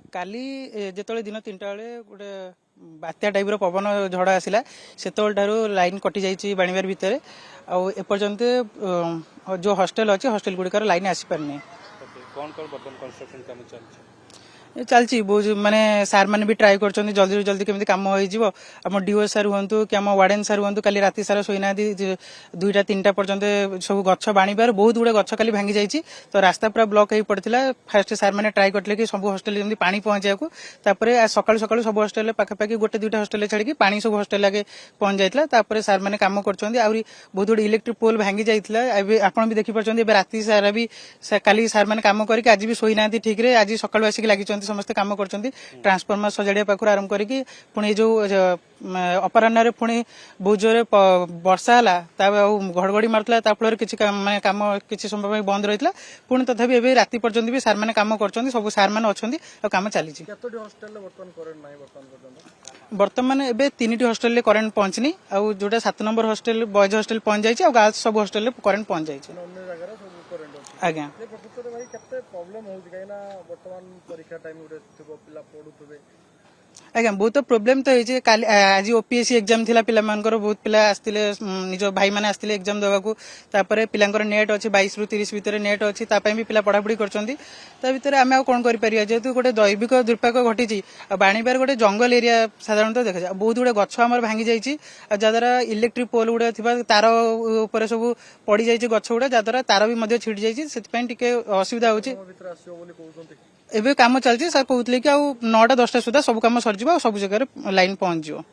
काली जिते दिन 3टा बेले गोटे बात्या टाइप पवन झड़ आसला से लाइन कटि जाइए बाणीबार भितर आपर्यंत जो हॉस्टल अच्छे हॉस्टल गुड़िकार लाइन आसीपारनी चलती बहुत माने सार मैंने भी ट्राए कर जल्दी जल्दी केमी कम हो डीओ सार हूँ कि आम वार्डेन सार हूँ कल राति सारा शोना 2टा 3टा पर्यंत सब गछ बाणीबार बहुत गुड़े गछ खाली भांगी जाइए तो रास्ता पूरा ब्लॉक हो पड़ता फास्ट सार मैंने ट्राए करते कि सब हॉस्टल जमी पानी पहुंचा सकाल सकाल सब हॉस्टल पाखापाखि 1-2टा हॉस्टल छाड़ी पानी सब हॉस्टल आगे पहुंच जाता सार मैंने कम कर बहुत गुड़े इलेक्ट्रिक पोल भांगी जाता आप भी देखिपारे राति सारा भी काली सार मैंने कम करके आज भी शोना ठीक है आज सकाल आसिक लगी समस्त कम कर ट्रांसफॉर्मर सजाड़ा पाखु आरंभ करके पुणी जो अपराह्न पुणी बहुत जोर वर्षा है घड़घड़ी मार्ला फल किसी माने कम किसी समय बंद रही है पुणी तथापि एवं राति पर्यंत भी सार मैंने कम कर सब सार मैंने अच्छा कम चली बर्तमान एवं 3टी हॉस्टल करेन्ट पहुंचनी आउ जोटा 7 नंबर हॉस्टल बॉयज हॉस्टल पहुंच जाइए गर्ल्स सब हॉस्टल करेन्ट पहुंच जाइए आज्ञा आज्ञा बहुत प्रोब्लेम तो है आज ओपीएससी एग्जाम थिला पिला मानकर बहुत पिला आस्तिले निज भाई माने आस्तिले एग्जाम देवाकू तापरे पिलांकर नेट अछि 22 रु 30 भितर नेट अछि तापय भी पिला पढ़ापढ़ी करछंती ता भितर आमे आ कोन करि परिया जेतु गोटे दैविक दुर्पाक घटिछि बाणीबार गोटे जंगल एरिया साधारणतः देखा जाय बहुत गुडे गछ हमर भांगी जाइछि जद्वारा इलेक्ट्रिक पोल गुडे थिबा तार ऊपर सब पड़ी जाइछि गछ गुडे जद्वारा तार भी मध्ये छिड़ी जाइछि सेति टिके असुविधा होछि एबे काम चलछि सर कहउतले कि आ 9टा 10टा सुधा सब काम सरजिबो सब जगह लाइन पहुंच जिवो।